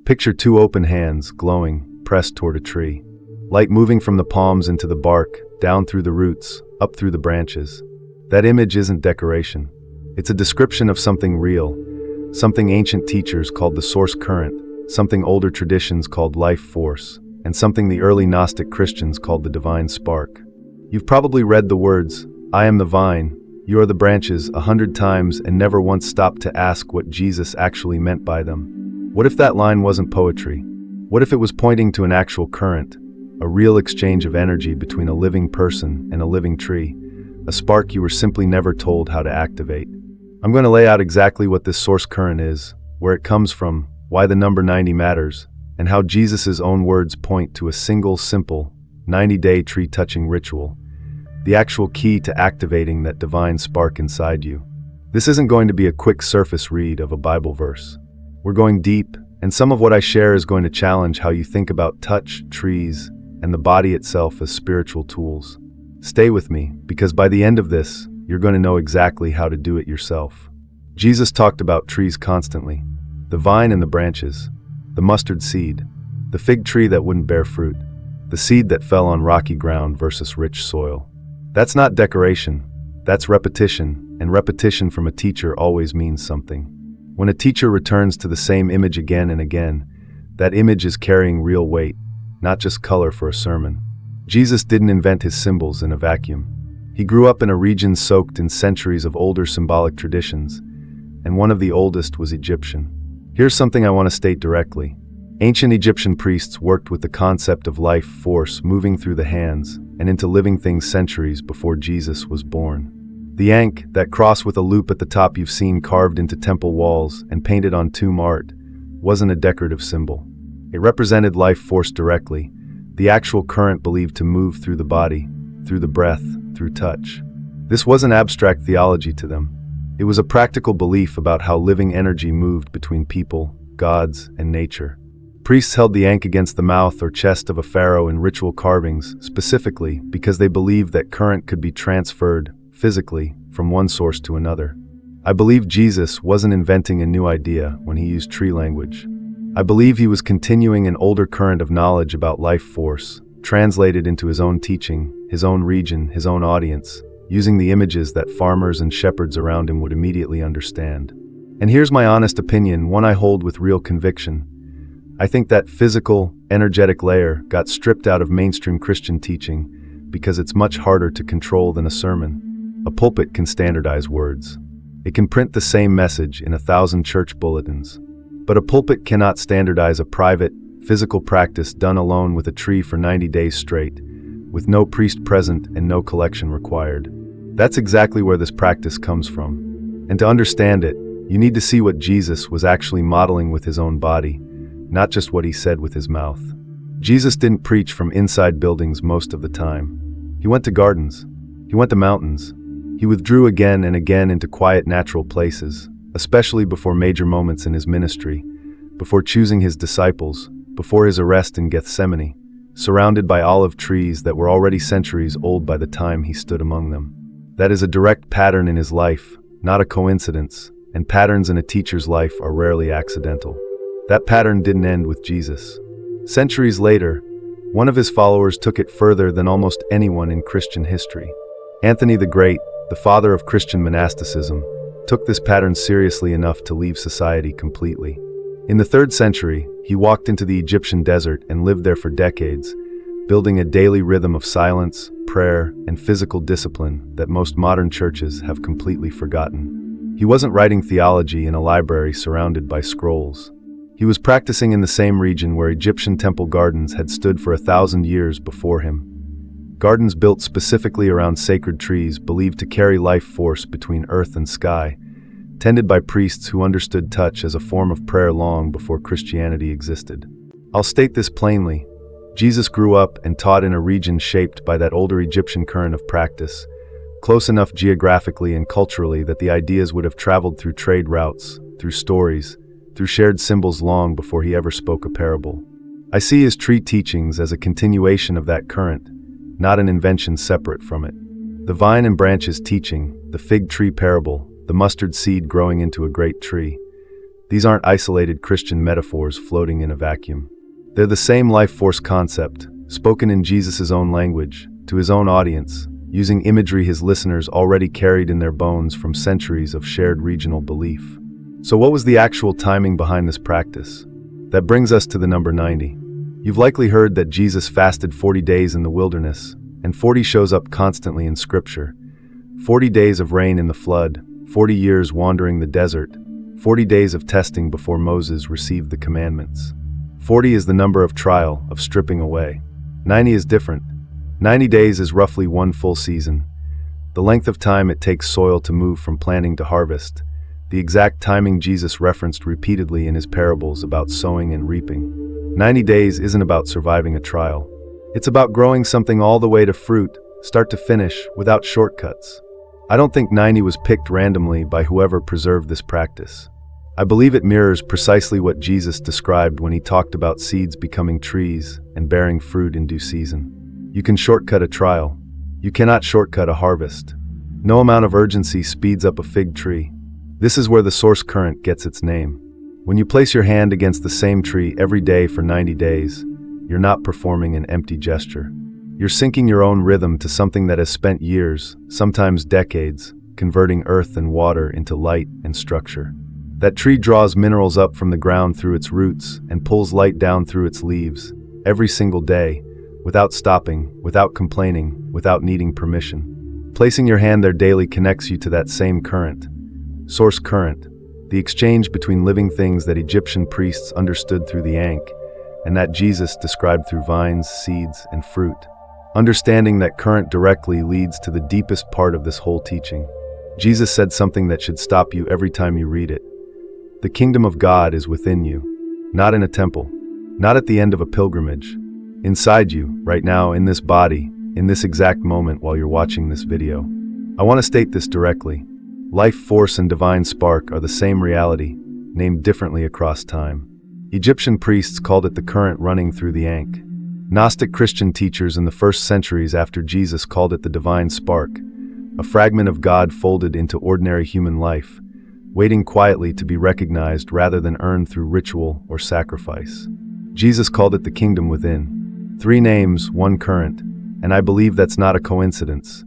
Picture two open hands, glowing, pressed toward a tree. Light moving from the palms into the bark, down through the roots, up through the branches. That image isn't decoration. It's a description of something real, something ancient teachers called the source current, something older traditions called life force, and something the early Gnostic Christians called the divine spark. You've probably read the words, "I am the vine, you are the branches," 100 times and never once stopped to ask what Jesus actually meant by them. What if that line wasn't poetry? What if it was pointing to an actual current, a real exchange of energy between a living person and a living tree, a spark you were simply never told how to activate? I'm going to lay out exactly what this source current is, where it comes from, why the number 90 matters, and how Jesus' own words point to a single, simple, 90-day tree-touching ritual, the actual key to activating that divine spark inside you. This isn't going to be a quick surface read of a Bible verse. We're going deep, and some of what I share is going to challenge how you think about touch, trees, and the body itself as spiritual tools. Stay with me, because by the end of this, you're going to know exactly how to do it yourself. Jesus talked about trees constantly. The vine and the branches, the mustard seed, the fig tree that wouldn't bear fruit, the seed that fell on rocky ground versus rich soil. That's not decoration, that's repetition, and repetition from a teacher always means something. When a teacher returns to the same image again and again, that image is carrying real weight, not just color for a sermon. Jesus didn't invent his symbols in a vacuum. He grew up in a region soaked in centuries of older symbolic traditions, and one of the oldest was Egyptian. Here's something I want to state directly. Ancient Egyptian priests worked with the concept of life force moving through the hands and into living things centuries before Jesus was born. The Ankh, that cross with a loop at the top you've seen carved into temple walls and painted on tomb art, wasn't a decorative symbol. It represented life force directly, the actual current believed to move through the body, through the breath, through touch. This wasn't abstract theology to them. It was a practical belief about how living energy moved between people, gods, and nature. Priests held the Ankh against the mouth or chest of a pharaoh in ritual carvings, specifically because they believed that current could be transferred, physically, from one source to another. I believe Jesus wasn't inventing a new idea when he used tree language. I believe he was continuing an older current of knowledge about life force, translated into his own teaching, his own region, his own audience, using the images that farmers and shepherds around him would immediately understand. And here's my honest opinion, one I hold with real conviction. I think that physical, energetic layer got stripped out of mainstream Christian teaching because it's much harder to control than a sermon. A pulpit can standardize words. It can print the same message in 1,000 church bulletins. But a pulpit cannot standardize a private, physical practice done alone with a tree for 90 days straight, with no priest present and no collection required. That's exactly where this practice comes from. And to understand it, you need to see what Jesus was actually modeling with his own body, not just what he said with his mouth. Jesus didn't preach from inside buildings most of the time. He went to gardens. He went to mountains. He withdrew again and again into quiet, natural places, especially before major moments in his ministry, before choosing his disciples, before his arrest in Gethsemane, surrounded by olive trees that were already centuries old by the time he stood among them. That is a direct pattern in his life, not a coincidence, and patterns in a teacher's life are rarely accidental. That pattern didn't end with Jesus. Centuries later, one of his followers took it further than almost anyone in Christian history. Anthony the Great, the father of Christian monasticism, took this pattern seriously enough to leave society completely. In the 3rd century, he walked into the Egyptian desert and lived there for decades, building a daily rhythm of silence, prayer, and physical discipline that most modern churches have completely forgotten. He wasn't writing theology in a library surrounded by scrolls. He was practicing in the same region where Egyptian temple gardens had stood for 1,000 years before him. Gardens built specifically around sacred trees believed to carry life force between earth and sky, tended by priests who understood touch as a form of prayer long before Christianity existed. I'll state this plainly. Jesus grew up and taught in a region shaped by that older Egyptian current of practice, close enough geographically and culturally that the ideas would have traveled through trade routes, through stories, through shared symbols long before he ever spoke a parable. I see his tree teachings as a continuation of that current, not an invention separate from it. The vine and branches teaching, the fig tree parable, the mustard seed growing into a great tree. These aren't isolated Christian metaphors floating in a vacuum. They're the same life force concept, spoken in Jesus' own language, to his own audience, using imagery his listeners already carried in their bones from centuries of shared regional belief. So what was the actual timing behind this practice? That brings us to the number 90. You've likely heard that Jesus fasted 40 days in the wilderness, and 40 shows up constantly in Scripture. 40 days of rain in the flood, 40 years wandering the desert, 40 days of testing before Moses received the commandments. 40 is the number of trial, of stripping away. 90 is different. 90 days is roughly one full season. The length of time it takes soil to move from planting to harvest. The exact timing Jesus referenced repeatedly in his parables about sowing and reaping. 90 days isn't about surviving a trial. It's about growing something all the way to fruit, start to finish, without shortcuts. I don't think 90 was picked randomly by whoever preserved this practice. I believe it mirrors precisely what Jesus described when he talked about seeds becoming trees and bearing fruit in due season. You can shortcut a trial. You cannot shortcut a harvest. No amount of urgency speeds up a fig tree. This is where the source current gets its name. When you place your hand against the same tree every day for 90 days, you're not performing an empty gesture. You're syncing your own rhythm to something that has spent years, sometimes decades, converting earth and water into light and structure. That tree draws minerals up from the ground through its roots and pulls light down through its leaves, every single day, without stopping, without complaining, without needing permission. Placing your hand there daily connects you to that same current. Source current, the exchange between living things that Egyptian priests understood through the Ankh, and that Jesus described through vines, seeds, and fruit. Understanding that current directly leads to the deepest part of this whole teaching. Jesus said something that should stop you every time you read it. The kingdom of God is within you, not in a temple, not at the end of a pilgrimage. Inside you, right now, in this body, in this exact moment while you're watching this video. I want to state this directly. Life force and divine spark are the same reality, named differently across time. Egyptian priests called it the current running through the Ankh. Gnostic Christian teachers in the first centuries after Jesus called it the divine spark, a fragment of God folded into ordinary human life, waiting quietly to be recognized rather than earned through ritual or sacrifice. Jesus called it the kingdom within. 3 names, 1 current, and I believe that's not a coincidence.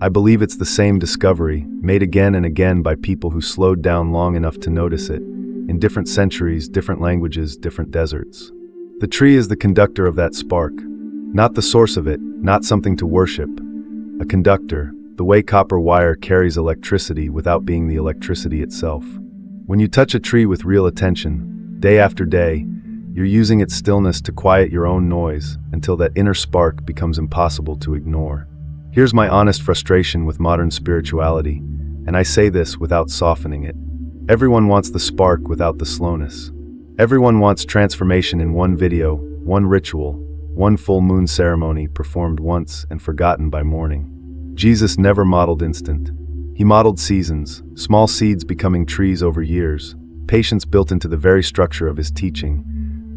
I believe it's the same discovery, made again and again by people who slowed down long enough to notice it, in different centuries, different languages, different deserts. The tree is the conductor of that spark, not the source of it, not something to worship. A conductor, the way copper wire carries electricity without being the electricity itself. When you touch a tree with real attention, day after day, you're using its stillness to quiet your own noise until that inner spark becomes impossible to ignore. Here's my honest frustration with modern spirituality, and I say this without softening it. Everyone wants the spark without the slowness. Everyone wants transformation in one video, one ritual, one full moon ceremony performed once and forgotten by morning. Jesus never modeled instant. He modeled seasons, small seeds becoming trees over years, patience built into the very structure of his teaching,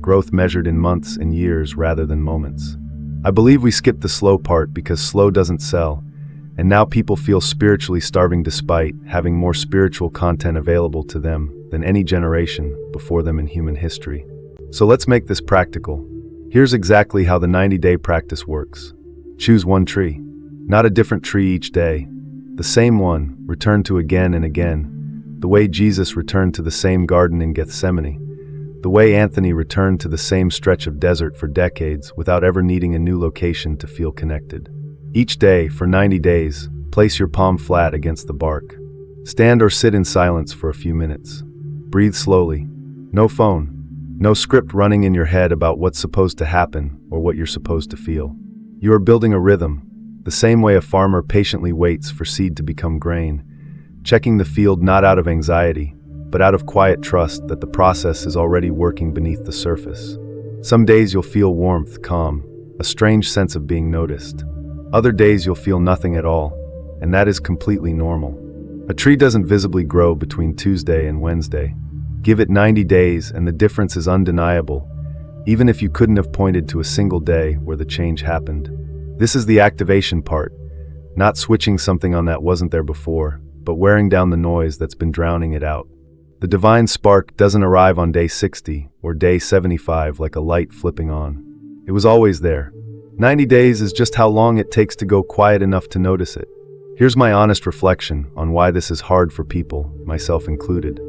growth measured in months and years rather than moments. I believe we skipped the slow part because slow doesn't sell, and now people feel spiritually starving despite having more spiritual content available to them than any generation before them in human history. So let's make this practical. Here's exactly how the 90-day practice works. Choose one tree. Not a different tree each day. The same one, return to again and again. The way Jesus returned to the same garden in Gethsemane. The way Anthony returned to the same stretch of desert for decades without ever needing a new location to feel connected. Each day, for 90 days, place your palm flat against the bark. Stand or sit in silence for a few minutes. Breathe slowly. No phone. No script running in your head about what's supposed to happen or what you're supposed to feel. You are building a rhythm, the same way a farmer patiently waits for seed to become grain, checking the field not out of anxiety, but out of quiet trust that the process is already working beneath the surface. Some days you'll feel warmth, calm, a strange sense of being noticed. Other days you'll feel nothing at all, and that is completely normal. A tree doesn't visibly grow between Tuesday and Wednesday. Give it 90 days and the difference is undeniable, even if you couldn't have pointed to a single day where the change happened. This is the activation part, not switching something on that wasn't there before, but wearing down the noise that's been drowning it out. The divine spark doesn't arrive on day 60 or day 75 like a light flipping on. It was always there. 90 days is just how long it takes to go quiet enough to notice it. Here's my honest reflection on why this is hard for people, myself included.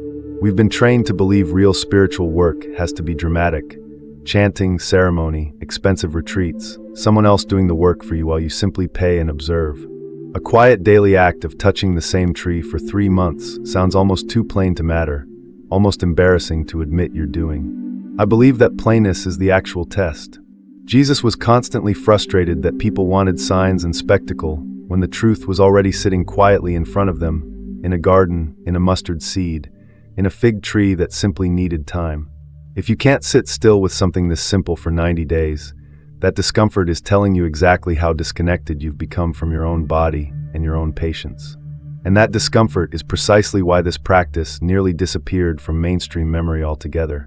We've been trained to believe real spiritual work has to be dramatic. Chanting, ceremony, expensive retreats, someone else doing the work for you while you simply pay and observe. A quiet daily act of touching the same tree for 3 months sounds almost too plain to matter, almost embarrassing to admit you're doing. I believe that plainness is the actual test. Jesus was constantly frustrated that people wanted signs and spectacle when the truth was already sitting quietly in front of them, in a garden, in a mustard seed, in a fig tree that simply needed time. If you can't sit still with something this simple for 90 days, that discomfort is telling you exactly how disconnected you've become from your own body and your own patience. And that discomfort is precisely why this practice nearly disappeared from mainstream memory altogether.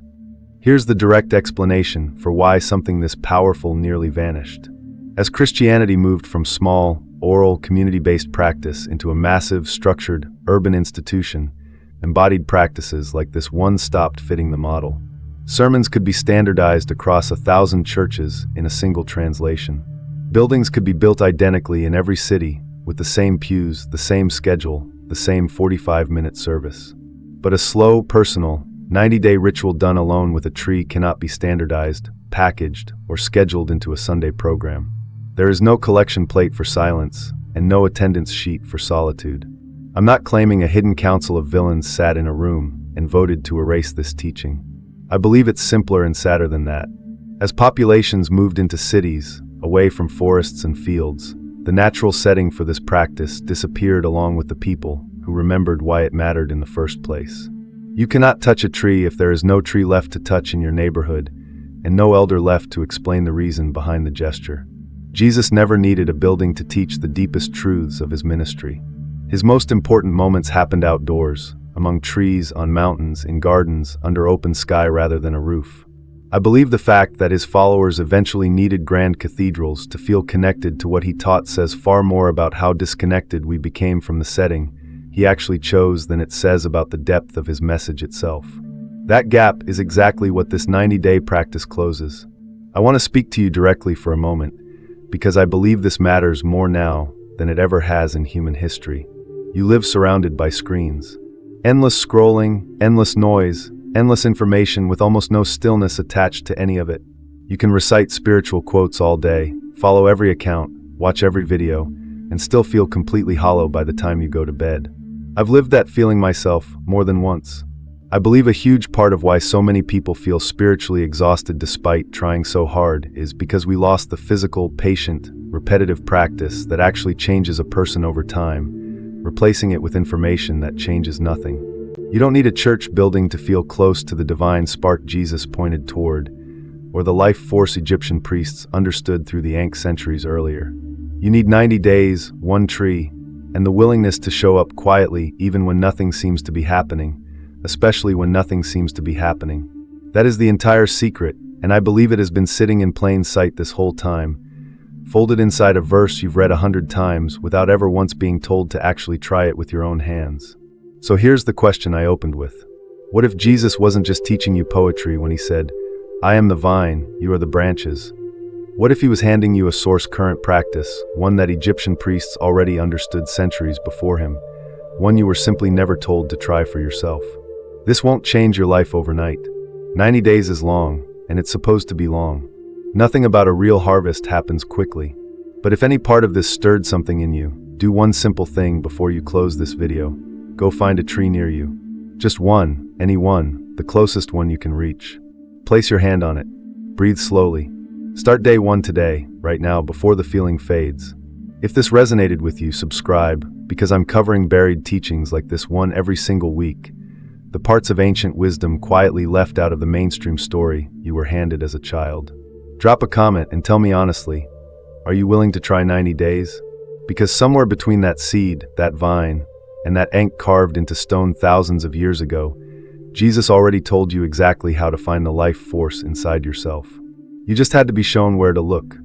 Here's the direct explanation for why something this powerful nearly vanished. As Christianity moved from small, oral, community-based practice into a massive, structured, urban institution, embodied practices like this one stopped fitting the model. Sermons could be standardized across 1,000 churches in a single translation. Buildings could be built identically in every city, with the same pews, the same schedule, the same 45-minute service. But a slow, personal, 90-day ritual done alone with a tree cannot be standardized, packaged, or scheduled into a Sunday program. There is no collection plate for silence, and no attendance sheet for solitude. I'm not claiming a hidden council of villains sat in a room and voted to erase this teaching. I believe it's simpler and sadder than that. As populations moved into cities, away from forests and fields, the natural setting for this practice disappeared along with the people who remembered why it mattered in the first place. You cannot touch a tree if there is no tree left to touch in your neighborhood, and no elder left to explain the reason behind the gesture. Jesus never needed a building to teach the deepest truths of his ministry. His most important moments happened outdoors, among trees, on mountains, in gardens, under open sky rather than a roof. I believe the fact that his followers eventually needed grand cathedrals to feel connected to what he taught says far more about how disconnected we became from the setting he actually chose than it says about the depth of his message itself. That gap is exactly what this 90-day practice closes. I want to speak to you directly for a moment, because I believe this matters more now than it ever has in human history. You live surrounded by screens. Endless scrolling, endless noise, endless information with almost no stillness attached to any of it. You can recite spiritual quotes all day, follow every account, watch every video, and still feel completely hollow by the time you go to bed. I've lived that feeling myself more than once. I believe a huge part of why so many people feel spiritually exhausted despite trying so hard is because we lost the physical, patient, repetitive practice that actually changes a person over time, replacing it with information that changes nothing. You don't need a church building to feel close to the divine spark Jesus pointed toward, or the life force Egyptian priests understood through the Ankh centuries earlier. You need 90 days, one tree, and the willingness to show up quietly even when nothing seems to be happening, especially when nothing seems to be happening. That is the entire secret, and I believe it has been sitting in plain sight this whole time, folded inside a verse you've read 100 times without ever once being told to actually try it with your own hands. So here's the question I opened with. What if Jesus wasn't just teaching you poetry when he said, "I am the vine, you are the branches"? What if he was handing you a source current practice, one that Egyptian priests already understood centuries before him, one you were simply never told to try for yourself? This won't change your life overnight. 90 days is long, and it's supposed to be long. Nothing about a real harvest happens quickly. But if any part of this stirred something in you, do one simple thing before you close this video. Go find a tree near you. Just one, any one, the closest one you can reach. Place your hand on it. Breathe slowly. Start day one today, right now, before the feeling fades. If this resonated with you, subscribe, because I'm covering buried teachings like this one every single week. The parts of ancient wisdom quietly left out of the mainstream story you were handed as a child. Drop a comment and tell me honestly, are you willing to try 90 days? Because somewhere between that seed, that vine, and that Ankh carved into stone thousands of years ago, Jesus already told you exactly how to find the life force inside yourself. You just had to be shown where to look.